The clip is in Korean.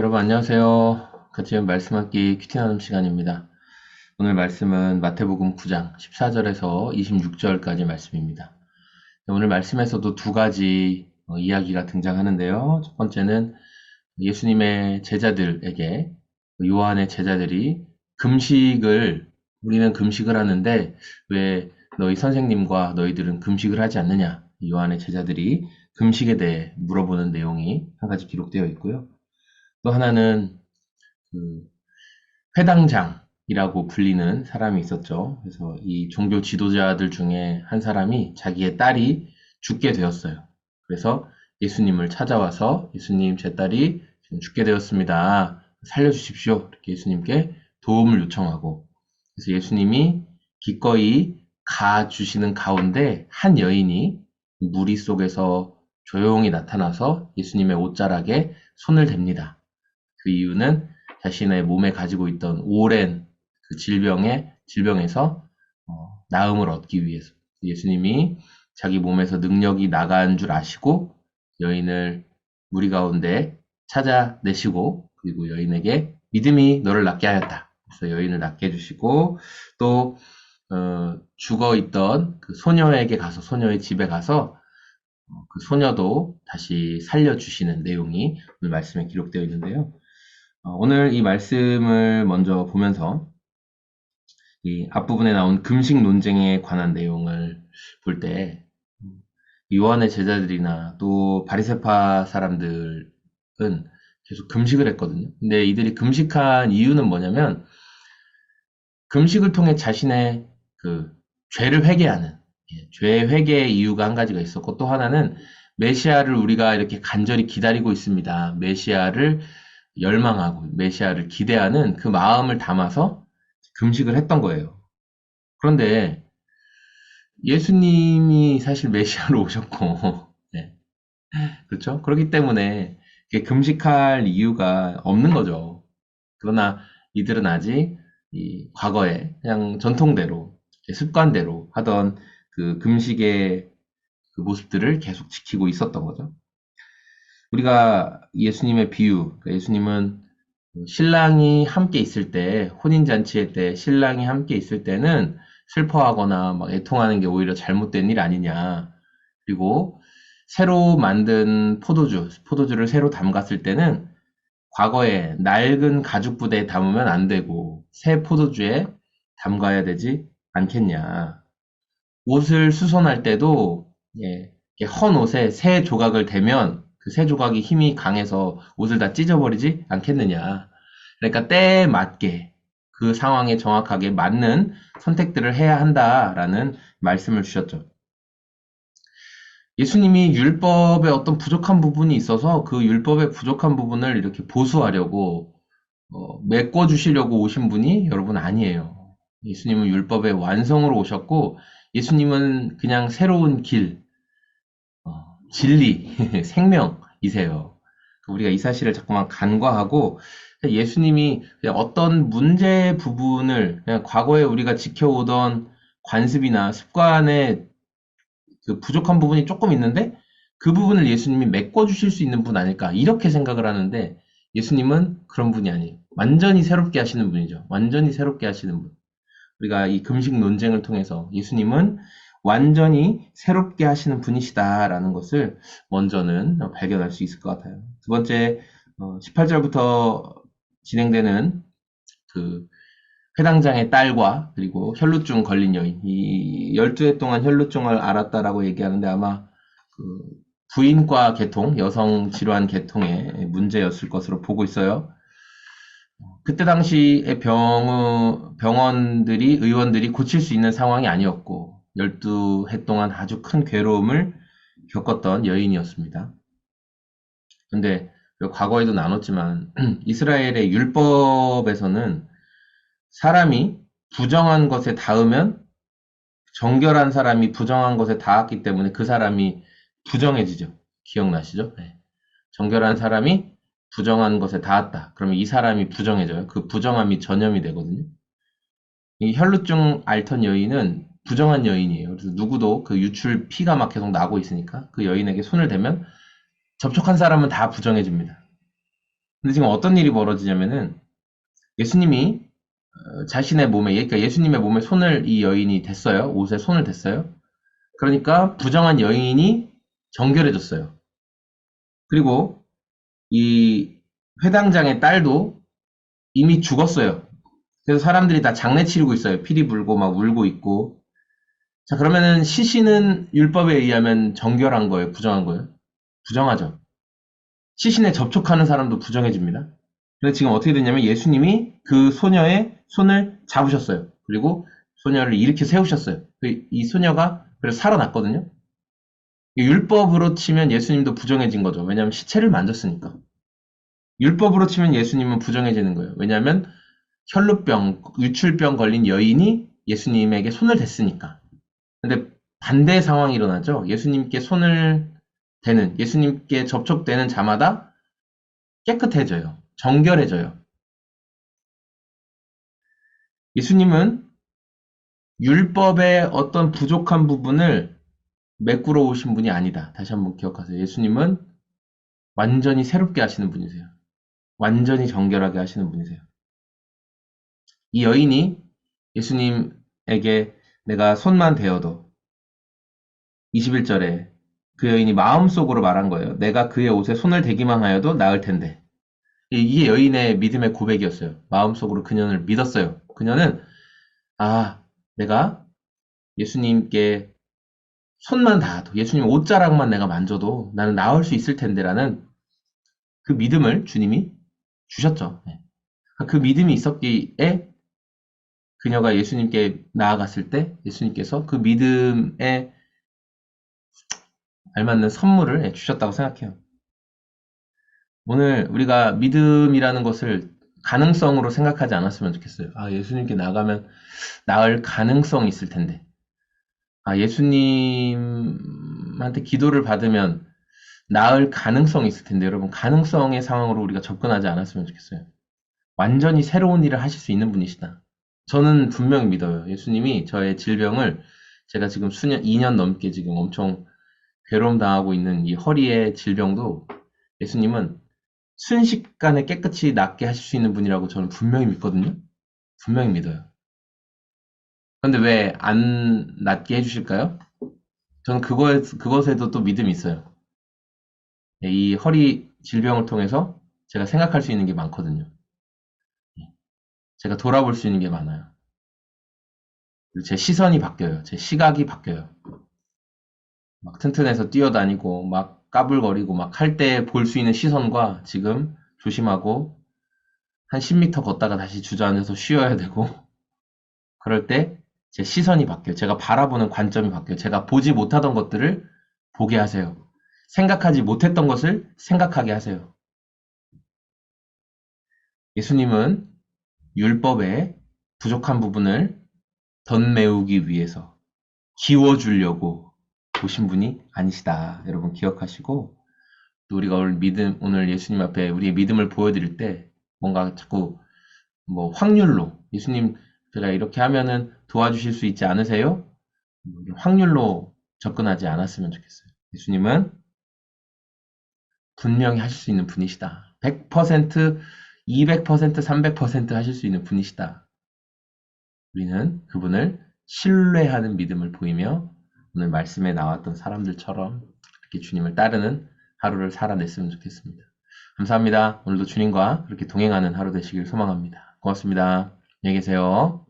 여러분 안녕하세요. 같이 말씀하기 큐티나눔 시간입니다. 오늘 말씀은 마태복음 9장 14절에서 26절까지 말씀입니다. 오늘 말씀에서도 두 가지 이야기가 등장하는데요. 첫 번째는 예수님의 제자들에게 요한의 제자들이 우리는 금식을 하는데 왜 너희 선생님과 너희들은 금식을 하지 않느냐? 요한의 제자들이 금식에 대해 물어보는 내용이 한 가지 기록되어 있고요. 또 하나는 그 회당장이라고 불리는 사람이 있었죠. 그래서 이 종교 지도자들 중에 한 사람이 자기의 딸이 죽게 되었어요. 그래서 예수님을 찾아와서 예수님, 제 딸이 지금 죽게 되었습니다. 살려주십시오. 이렇게 예수님께 도움을 요청하고, 그래서 예수님이 기꺼이 가주시는 가운데 한 여인이 무리 속에서 조용히 나타나서 예수님의 옷자락에 손을 댑니다. 그 이유는 자신의 몸에 가지고 있던 오랜 그 질병에서 나음을 얻기 위해서. 예수님이 자기 몸에서 능력이 나간 줄 아시고 여인을 무리 가운데 찾아내시고, 그리고 여인에게 믿음이 너를 낫게 하였다. 그래서 여인을 낫게 해주시고, 또 죽어 있던 그 소녀에게 가서, 소녀의 집에 가서 그 소녀도 다시 살려주시는 내용이 오늘 말씀에 기록되어 있는데요. 오늘 이 말씀을 먼저 보면서 이 앞부분에 나온 금식 논쟁에 관한 내용을 볼 때 요한의 제자들이나 또 바리새파 사람들은 계속 금식을 했거든요. 근데 이들이 금식한 이유는 뭐냐면 금식을 통해 자신의 그 죄를 회개하는, 죄 회개의 이유가 한 가지가 있었고, 또 하나는 메시아를 우리가 이렇게 간절히 기다리고 있습니다. 메시아를 열망하고 메시아를 기대하는 그 마음을 담아서 금식을 했던 거예요. 그런데 예수님이 사실 메시아로 오셨고, 네, 그렇죠? 그렇기 때문에 금식할 이유가 없는 거죠. 그러나 이들은 아직 이 과거에 그냥 전통대로, 습관대로 하던 그 금식의 그 모습들을 계속 지키고 있었던 거죠. 우리가 예수님의 비유, 예수님은 신랑이 함께 있을 때, 혼인잔치의 때 신랑이 함께 있을 때는 슬퍼하거나 막 애통하는 게 오히려 잘못된 일 아니냐. 그리고 새로 만든 포도주를 새로 담갔을 때는 과거에 낡은 가죽 부대에 담으면 안 되고 새 포도주에 담가야 되지 않겠냐. 옷을 수선할 때도 헌 옷에 새 조각을 대면 그 새 조각이 힘이 강해서 옷을 다 찢어버리지 않겠느냐. 그러니까 때에 맞게 그 상황에 정확하게 맞는 선택들을 해야 한다라는 말씀을 주셨죠. 예수님이 율법에 어떤 부족한 부분이 있어서 그 율법의 부족한 부분을 이렇게 보수하려고 메꿔주시려고 오신 분이 여러분 아니에요. 예수님은 율법의 완성으로 오셨고, 예수님은 그냥 새로운 길, 진리, 생명이세요. 우리가 이 사실을 자꾸만 간과하고 예수님이 그냥 어떤 문제 부분을 그냥 과거에 우리가 지켜오던 관습이나 습관의 그 부족한 부분이 조금 있는데 그 부분을 예수님이 메꿔주실 수 있는 분 아닐까 이렇게 생각을 하는데, 예수님은 그런 분이 아니에요. 완전히 새롭게 하시는 분이죠. 완전히 새롭게 하시는 분. 우리가 이 금식 논쟁을 통해서 예수님은 완전히 새롭게 하시는 분이시다라는 것을 먼저는 발견할 수 있을 것 같아요. 두 번째, 18절부터 진행되는 그 회당장의 딸과 그리고 혈루증 걸린 여인, 이 12해 동안 혈루증을 앓았다라고 얘기하는데 아마 그 부인과 계통, 여성 질환 계통의 문제였을 것으로 보고 있어요. 그때 당시에 병원들이, 의원들이 고칠 수 있는 상황이 아니었고, 12해 동안 아주 큰 괴로움을 겪었던 여인이었습니다. 근데 과거에도 나눴지만, 이스라엘의 율법에서는 사람이 부정한 것에 닿으면 정결한 사람이 부정한 것에 닿았기 때문에 그 사람이 부정해지죠. 기억나시죠? 네. 정결한 사람이 부정한 것에 닿았다. 그러면 이 사람이 부정해져요. 그 부정함이 전염이 되거든요. 이 혈루증 앓던 여인은 부정한 여인이에요. 그래서 누구도 그 유출 피가 막 계속 나고 있으니까 그 여인에게 손을 대면 접촉한 사람은 다 부정해집니다. 근데 지금 어떤 일이 벌어지냐면은 예수님이 자신의 몸에, 그러니까 예수님의 몸에 손을 이 여인이 댔어요. 옷에 손을 댔어요. 그러니까 부정한 여인이 정결해졌어요. 그리고 이 회당장의 딸도 이미 죽었어요. 그래서 사람들이 다 장례 치르고 있어요. 피리 불고 막 울고 있고. 자, 그러면은 시신은 율법에 의하면 정결한 거예요? 부정한 거예요? 부정하죠. 시신에 접촉하는 사람도 부정해집니다. 근데 지금 어떻게 됐냐면 예수님이 그 소녀의 손을 잡으셨어요. 그리고 소녀를 일으켜 세우셨어요. 이 소녀가 그래서 살아났거든요. 율법으로 치면 예수님도 부정해진 거죠. 왜냐하면 시체를 만졌으니까. 율법으로 치면 예수님은 부정해지는 거예요. 왜냐하면 혈루병, 유출병 걸린 여인이 예수님에게 손을 댔으니까. 근데 반대 상황이 일어나죠. 예수님께 손을 대는, 예수님께 접촉되는 자마다 깨끗해져요. 정결해져요. 예수님은 율법의 어떤 부족한 부분을 메꾸러 오신 분이 아니다. 다시 한번 기억하세요. 예수님은 완전히 새롭게 하시는 분이세요. 완전히 정결하게 하시는 분이세요. 이 여인이 예수님에게 내가 손만 대어도 21절에 그 여인이 마음속으로 말한 거예요. 내가 그의 옷에 손을 대기만 하여도 나을 텐데. 이게 여인의 믿음의 고백이었어요. 마음속으로 그녀를 믿었어요. 그녀는 아, 내가 예수님께 손만 닿아도 예수님 옷자락만 내가 만져도 나는 나을 수 있을 텐데라는 그 믿음을 주님이 주셨죠. 네. 그 믿음이 있었기에 그녀가 예수님께 나아갔을 때 예수님께서 그 믿음에 알맞는 선물을 주셨다고 생각해요. 오늘 우리가 믿음이라는 것을 가능성으로 생각하지 않았으면 좋겠어요. 아, 예수님께 나가면 나을 가능성이 있을 텐데. 아, 예수님한테 기도를 받으면 나을 가능성이 있을 텐데, 여러분, 가능성의 상황으로 우리가 접근하지 않았으면 좋겠어요. 완전히 새로운 일을 하실 수 있는 분이시다. 저는 분명히 믿어요. 예수님이 저의 질병을 제가 지금 2년 넘게 지금 엄청 괴로움 당하고 있는 이 허리의 질병도 예수님은 순식간에 깨끗이 낫게 하실 수 있는 분이라고 저는 분명히 믿거든요. 분명히 믿어요. 그런데 왜 안 낫게 해주실까요? 저는 그것에도 또 믿음이 있어요. 이 허리 질병을 통해서 제가 생각할 수 있는 게 많거든요. 제가 돌아볼 수 있는 게 많아요. 제 시선이 바뀌어요. 제 시각이 바뀌어요. 막 튼튼해서 뛰어다니고, 막 까불거리고, 막 할 때 볼 수 있는 시선과 지금 조심하고, 한 10m 걷다가 다시 주저앉아서 쉬어야 되고, 그럴 때 제 시선이 바뀌어요. 제가 바라보는 관점이 바뀌어요. 제가 보지 못하던 것들을 보게 하세요. 생각하지 못했던 것을 생각하게 하세요. 예수님은 율법의 부족한 부분을 덧메우기 위해서 키워주려고 오신 분이 아니시다. 여러분 기억하시고, 또 우리가 오늘 예수님 앞에 우리의 믿음을 보여드릴 때 뭔가 자꾸 뭐 확률로 예수님 제가 이렇게 하면은 도와주실 수 있지 않으세요? 확률로 접근하지 않았으면 좋겠어요. 예수님은 분명히 하실 수 있는 분이시다. 100%, 200%, 300% 하실 수 있는 분이시다. 우리는 그분을 신뢰하는 믿음을 보이며 오늘 말씀에 나왔던 사람들처럼 이렇게 주님을 따르는 하루를 살아냈으면 좋겠습니다. 감사합니다. 오늘도 주님과 그렇게 동행하는 하루 되시길 소망합니다. 고맙습니다. 안녕히 계세요.